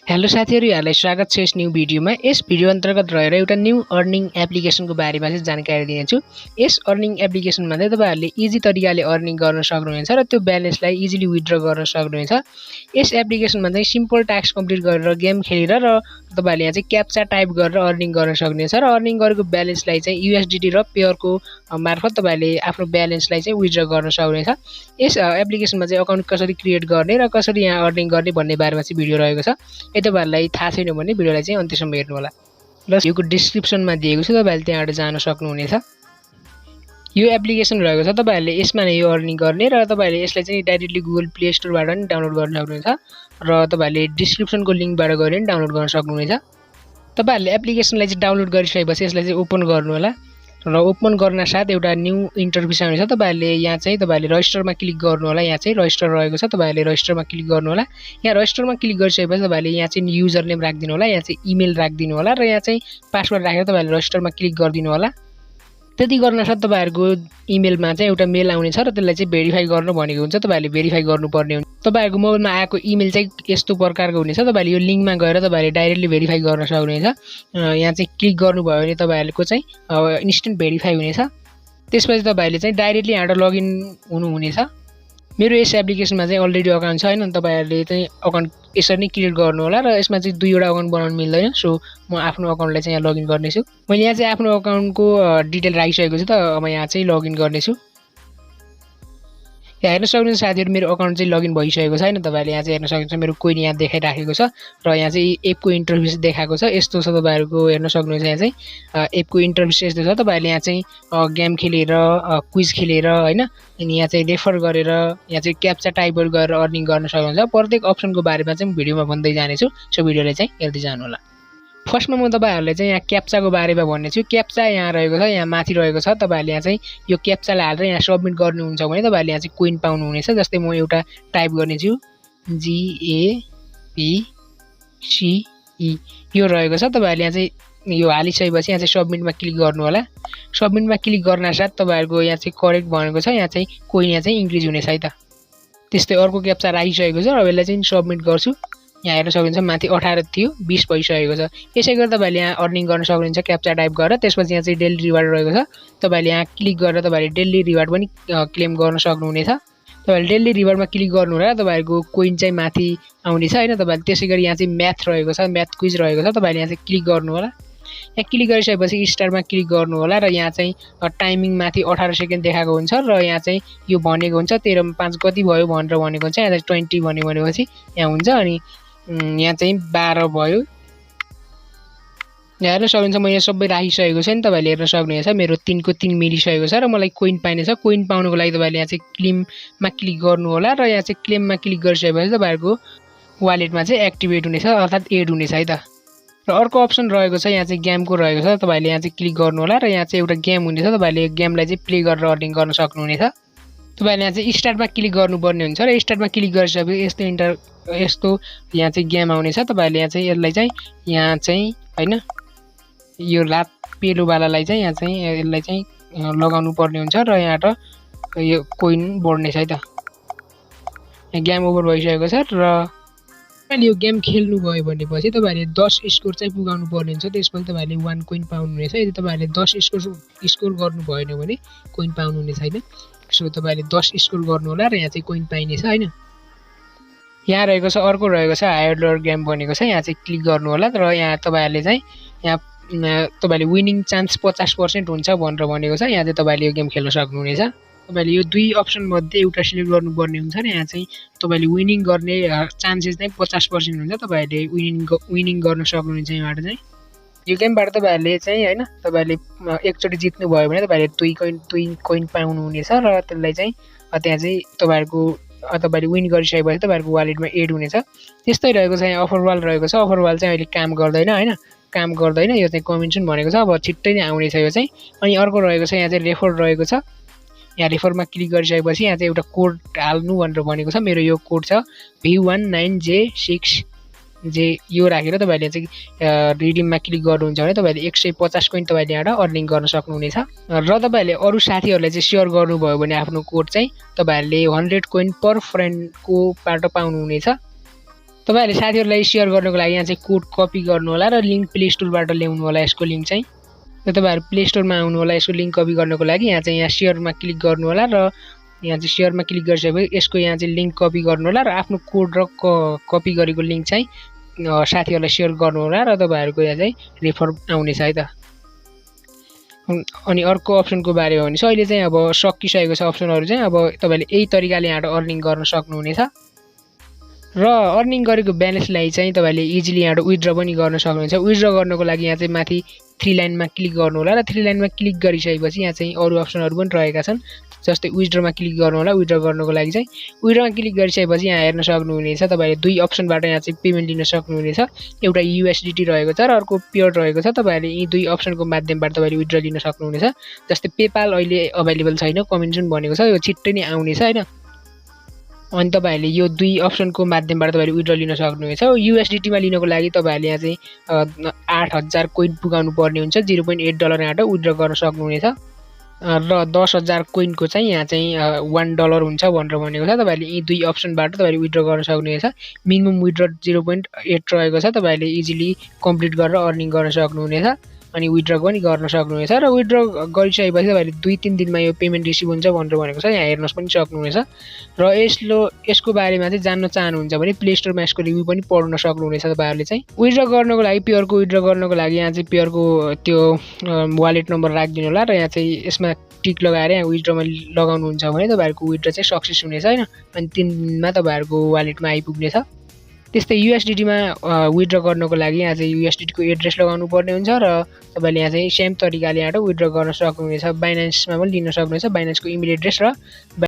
Hello साथीहरु, यहाँलाई स्वागत छ यस न्यू भिडियोमा। यस भिडियो अन्तर्गत रहेर एउटा न्यू अर्निङ एप्लिकेसनको बारेमा चाहिँ जानकारी दिनेछु। यस अर्निङ एप्लिकेसनमा चाहिँ तपाईहरुले इजी तरिकाले अर्निङ गर्न सक्नुहुनेछ र त्यो ब्यालेन्सलाई इजिली विथड्र गर्न सक्नुहुनेछ। यस एप्लिकेसनमा चाहिँ सिम्पल टास्क कम्प्लिट गरेर गेम खेलेर र तपाईहरुले यहाँ चाहिँ क्याप्चा टाइप गरेर अर्निङ गर्न सक्नुहुनेछ र अर्निङ गरेको ब्यालेन्सलाई चाहिँ युएसडीटी र पेयरको मार्फत तपाईहरुले आफ्नो ब्यालेन्सलाई चाहिँ विथड्र गर्न सक्नुहुनेछ। यस एप्लिकेसनमा चाहिँ अकाउन्ट कसरी क्रिएट गर्ने र कसरी यहाँ अर्निङ गर्ने भन्ने बारेमा चाहिँ भिडियो रहेको छ। यदि तपाईहरुलाई थाहा छैन भने भिडियोलाई चाहिँ अन्त्यसम्म हेर्नु होला। ल योको डिस्क्रिप्सनमा दिएको छु, तपाईहरुले त्यहाँबाट जान सक्नुहुनेछ। यो एप्लिकेसन रहेको छ, तपाईहरुले यसमा नै यो अर्निङ गर्ने र तपाईहरुले यसलाई चाहिँ डाइरेक्टली गुगल प्ले स्टोरबाट पनि डाउनलोड गर्न सक्नुहुन्छ र तपाईहरुले डिस्क्रिप्सनको लिंकबाट गएर पनि डाउनलोड गर्न सक्नुहुनेछ। तपाईहरुले एप्लिकेसनलाई चाहिँ डाउनलोड गरिसकेपछि यसलाई चाहिँ ओपन गर्नु होला र ओपन गर्न साथ एउटा न्यू इन्टरफेस आउने छ। तपाईहरुले यहाँ चाहिँ तपाईहरुले रजिस्टरमा क्लिक गर्नु होला। यहाँ चाहिँ रजिस्टर रहेको छ, तपाईहरुले रजिस्टरमा क्लिक गर्नु होला। यहाँ रजिस्टरमा क्लिक गरिसकेपछि तपाईहरुले यहाँ चाहिँ युजर नेम राख्दिनु होला, यहाँ चाहिँ इमेल राख्दिनु होला र यहाँ चाहिँ पासवर्ड राखेर तपाईहरुले रजिस्टरमा क्लिक गरिदिनु होला। त्यति गर्न साथ तपाईहरुको इमेलमा चाहिँ एउटा मेल आउनेछ र त्यसलाई चाहिँ भेरिफाई गर्नु भनेको हुन्छ। तपाईहरुले भेरिफाई गर्नुपर्ने हुन्छ। तपाईहरुको मोबाइलमा आएको इमेल चाहिँ यस्तो प्रकारको हुनेछ। तपाईहरुले यो लिंकमा गएर तपाईहरुले डाइरेक्टली भेरिफाई गर्न सक्नुहुनेछ। यहाँ चाहिँ क्लिक गर्नुभयो भने तपाईहरुको चाहिँ इन्स्टेन्ट भेरिफाई हुनेछ। त्यसपछि तपाईहरुले चाहिँ डाइरेक्टली यहाँबाट लगइन हुनुहुनेछ। मेरो यस एप्लिकेसनमा चाहिँ अलरेडी अकाउन्ट छ हैन, तपाईहरुले चाहिँ अकाउन्ट यसरी नै क्रिएट गर्नु होला र यसमा चाहिँ दुईवटा अकाउन्ट बनाउन मिल्दैन। सो म आफ्नो अकाउन्टलाई चाहिँ यहाँ लगइन गर्नेछु। मैले यहाँ चाहिँ आफ्नो अकाउन्टको डिटेल राखिसकेको छु, त अब यहाँ चाहिँ लगइन गर्नेछु। यहाँ हेर्न सक्नुहुन्छ साथीहरु, मेरो अकाउन्ट चाहिँ लगइन भइसकेको छ हैन। तपाईहरुले यहाँ चाहिँ हेर्न सक्नुहुन्छ मेरो कोइन यहाँ देखाइराखेको छ र यहाँ चाहिँ एपको इन्टरफेस देखाएको छ। यस्तो छ, तपाईहरुको हेर्न सक्नुहुन्छ यहाँ चाहिँ एपको इन्टरफेस यस्तो छ। तपाईहरुले यहाँ चाहिँ गेम खेलेर क्विज खेलेर हैन, अनि यहाँ चाहिँ रेफर गरेर यहाँ चाहिँ क्याप्चा टाइपहरू गरेर अर्निङ गर्न सक्नुहुन्छ। प्रत्येक अप्सनको बारेमा चाहिँ भिडियोमा भन्दै जानेछु, सो भिडियोलाई चाहिँ हेर्दै जानु होला। फर्स्टमा म तपाईहरुलाई चाहिँ यहाँ क्याप्चाको बारेमा भन्नेछु। क्याप्चा यहाँ रहेको छ, यहाँ माथि रहेको छ। तपाईहरुले यहाँ चाहिँ यो क्याप्चालाई हालेर यहाँ सबमिट गर्नुहुन्छ भने तपाईहरुले यहाँ चाहिँ कोइन पाउनुहुनेछ। जस्तै म एउटा टाइप गर्नेछु GAPCE, यो रहेको छ। तपाईहरुले यहाँ चाहिँ यो हालिसकेपछि यहाँ चाहिँ सबमिटमा क्लिक गर्नु होला। सबमिटमा क्लिक गर्न साथ तपाईहरुको यहाँ चाहिँ करेक्ट भनेको छ, यहाँ चाहिँ कोइन यहाँ चाहिँ इन्क्रिज हुनेछ है त। त्यस्तै अर्को क्याप्चा राखिसकेको छ र यसलाई चाहिँ सबमिट गर्छु। यहाँ हेर्न सक्नुहुन्छ माथि 18 थियो, 20 भइसकेको छ। यसै गरी तपाईहरुले यहाँ अर्निङ गर्न सक्नुहुन्छ क्याप्चा टाइप गरेर। त्यसपछि यहाँ चाहिँ डेली रिवार्ड रहेको छ। तपाईहरुले यहाँ क्लिक गरेर तपाईहरुले डेली रिवार्ड पनि क्लेम गर्न सक्नुहुनेछ। तपाईहरुले डेली रिवार्डमा क्लिक गर्नु होला, तपाईहरुको कोइन चाहिँ माथि आउनेछ हैन। तपाईहरुले त्यसैगरी यहाँ चाहिँ म्याथ रहेको छ, म्याथ क्विज रहेको छ। तपाईहरुले यहाँ चाहिँ क्लिक गर्नु होला। यहाँ क्लिक गरिसकेपछि स्टार्टमा क्लिक गर्नु होला र यहाँ चाहिँ टाइमिङ माथि 18 सेकेन्ड देखाएको हुन्छ र यहाँ चाहिँ यो भनेको हुन्छ 13 मा 5 कति भयो भनेर भनेको हुन्छ। यहाँ चाहिँ 20 भन्यो भनेपछि यहाँ हुन्छ, अनि यहाँ चाहिँ 12 भयो। यहाँ हेर्न सक्नुहुन्छ म यहाँ सबै राखिसकेको छु नि। तपाईहरुले हेर्न सक्नुहुनेछ मेरो 3 को 3 मिलिसकेको छ र मलाई कोइन पाइने छ। कोइन पाउनको लागि तपाईहरुले यहाँ चाहिँ क्लेममा क्लिक गर्नु होला र यहाँ चाहिँ क्लेममा क्लिक गरिसकेपछि तपाईहरुको वालेटमा चाहिँ एक्टिभेट हुनेछ, अर्थात् एड हुनेछ है त। र अर्को अप्सन रहेको छ, यहाँ चाहिँ गेमको रहेको छ। तपाईहरुले यहाँ चाहिँ क्लिक गर्नु होला र यहाँ चाहिँ एउटा गेम हुनेछ। तपाईहरुले गेमलाई चाहिँ प्ले गरेर अर्निङ गर्न सक्नुहुनेछ। तपाईहरुले यहाँ चाहिँ स्टार्टमा क्लिक गर्नुपर्ने हुन्छ र स्टार्टमा क्लिक गरिसकेपछि यस्तो यहाँ चाहिँ गेम आउनेछ। तपाईहरुले यहाँ चाहिँ यसलाई चाहिँ यहाँ चाहिँ हैन, यो लात पेलोवालालाई चाहिँ यहाँ चाहिँ यसलाई चाहिँ लगाउनु पर्ने हुन्छ र यहाँबाट यो कोइन बढ्नेछ है त। यहाँ गेम ओभर भइसकेको छ र तपाईले यो गेम खेल्नु भयो भनेपछि तपाईहरुले 10 स्कोर चाहिँ पुगाउनु पर्ने हुन्छ। त्यसपछि तपाईहरुले 1 कोइन पाउनुहुनेछ। यदि तपाईहरुले 10 स्कोर गर्नु भएन भने कोइन पाउनुहुने छैन। सो तपाईहरुले 10 स्कोर गर्नु होला र यहाँ चाहिँ कोइन पाइनेछ हैन। यहाँ रहेको छ अर्को रहेको छ हायर गेम भनेको छ। यहाँ चाहिँ क्लिक गर्नु होला र यहाँ तपाईहरुले चाहिँ यहाँ तपाईले विनिङ चान्स 50% हुन्छ भनेर भनेको छ। यहाँ चाहिँ तपाईले यो गेम खेल्न सक्नुहुनेछ। तपाईले यो दुई अप्सन मध्ये एउटा सिलेक्ट गर्नुपर्ने हुन्छ र यहाँ चाहिँ तपाईले विनिङ गर्ने चान्सेस चाहिँ 50% हुन्छ। तपाईले विनिङ गर्न सक्नुहुन्छ यहाँबाट चाहिँ। यो गेमबाट तपाईहरुले चाहिँ हैन, तपाईले एकचोटी जित्नु भयो भने तपाईले 2 कोइन पाउनुहुनेछ र त्यसलाई चाहिँ त्यहाँ चाहिँ तपाईले विन गरिसकेपछि तपाईहरुको वालेटमा एड हुनेछ। त्यस्तै रहेको छ यहाँ अफर वाल रहेको छ। अफर वाल चाहिँ अहिले काम गर्दैन हैन, काम गर्दैन। यो चाहिँ कमिसन भनेको छ, अब छिट्टै नै आउनेछ यो चाहिँ। अनि अर्को रहेको छ यहाँ चाहिँ रेफर रहेको छ। यहाँ रेफरमा क्लिक गरिसकेपछि यहाँ चाहिँ एउटा कोड हाल्नु भनेर भनेको छ। मेरो यो कोड छ V19J6 यो राखेर तपाईले चाहिँ रिडिममा क्लिक गर्नुहुन्छ भने तपाईले 150 कोइन तपाईले यहाँ अर्निङ गर्न सक्नुहुनेछ। र तपाईले अरु साथीहरुलाई चाहिँ शेयर गर्नुभयो भने आफ्नो कोड चाहिँ तपाईहरुले 100 कोइन पर फ्रेन्डको बाट पाउनुहुनेछ। तपाईहरुले साथीहरुलाई शेयर गर्नको लागि यहाँ चाहिँ कोड कपी गर्नु होला र लिंक प्ले स्टोरबाट ल्याउनु होला यसको लिंक चाहिँ। र तपाईहरु प्ले स्टोरमा आउनु होला यसको लिंक कपी गर्नको लागि यहाँ चाहिँ शेयरमा क्लिक गर्नु होला र यहाँ चाहिँ शेयरमा क्लिक गरिसकेपछि यसको यहाँ चाहिँ लिंक कपी गर्नु होला र आफ्नो कोड र कपी गरेको लिंक चाहिँ साथीहरुलाई शेयर गर्नु होला र तपाईहरुको यहाँ चाहिँ रेफर आउनेछ है त। अनि अर्को अप्सनको बारे हो भने चाहिँ अहिले चाहिँ अब सकिसकेको छ अप्सनहरु चाहिँ। अब तपाईले यही तरिकाले यहाँ अर्निङ गर्न सक्नुहुनेछ र अर्निङ गरेको ब्यालेन्सलाई चाहिँ तपाईले इजिली यहाँ विथड्र पनि गर्न सक्नुहुन्छ। विथड्र गर्नको लागि यहाँ चाहिँ माथि 3 लाइनमा क्लिक गर्नु होला र 3 लाइनमा क्लिक गरिसकेपछि यहाँ चाहिँ अरु अप्सनहरु पनि रहेका छन्। जस्तै विथड्रमा क्लिक गर्नु होला। विथड्र गर्नको लागि चाहिँ विथड्रमा क्लिक गरिसकेपछि यहाँ हेर्न सक्नुहुनेछ तपाईले दुई अप्सनबाट यहाँ चाहिँ पेमेन्ट लिन सक्नुहुनेछ। एउटा USDT रहेको छ र अर्को पेयर रहेको छ। तपाईहरुले यी दुई अप्सनको माध्यमबाट तपाईले विथड्र लिन सक्नुहुनेछ। जस्तै पेपाल अहिले अवेलेबल छैन, कमिङ सुन भनेको छ, यो छिट्टै नै आउनेछ हैन। अनि तपाईहरुले यो दुई अप्सनको माध्यमबाट तपाईले विथड्र लिन सक्नुहुनेछ। USDT मा लिनको लागि तपाईहरुले यहाँ चाहिँ 8000 कोइन पुगाउनु पर्ने हुन्छ। $0.8 यहाँ विथड्र गर्न सक्नुहुनेछ र 10000 कोइनको चाहिँ यहाँ चाहिँ $1 हुन्छ भनेर भनेको छ। तपाईहरुले यी दुई अप्सनबाट तपाईले विथड्र गर्न सक्नुहुनेछ। मिनिमम विथड्र 0.8 रहेको छ। तपाईहरुले इजिली कम्प्लिट गरेर अर्निङ गर्न सक्नुहुनेछ अनि विथड्र पनि गर्न सक्नुहुनेछ र विथड्र गरिसकेपछि तपाईहरुले 2-3 दिनमा यो पेमेन्ट रिसिभ हुन्छ भनेर भनेको छ। यहाँ हेर्न पनि सक्नुहुनेछ र यसको बारेमा चाहिँ जान्न चाहनुहुन्छ भने प्ले स्टोरमा यसको रिभ्यु पनि पढ्न सक्नुहुनेछ तपाईहरुले चाहिँ। विथड्र गर्नको लागि पेयरको विथड्र गर्नको लागि यहाँ चाहिँ पेयरको त्यो वालेट नम्बर राखिदिनु होला र यहाँ चाहिँ यसमा टिक लगाएर यहाँ विथड्रमा लगाउनुहुन्छ भने तपाईहरुको विथड्र चाहिँ सक्सेस हुनेछ हैन। अनि 3 दिनमा तपाईहरुको वालेटमा आइपुग्नेछ। त्यस्तै USDT मा विथड्र गर्नको लागि यहाँ चाहिँ USDT को एड्रेस लगाउनु पर्ने हुन्छ र तपाईले यहाँ चाहिँ सेम तरिकाले यहाँ विथड्र गर्न सक्नुहुनेछ। बाइनान्समा पनि लिन सक्नुहुनेछ। बाइनान्सको इमेल एड्रेस र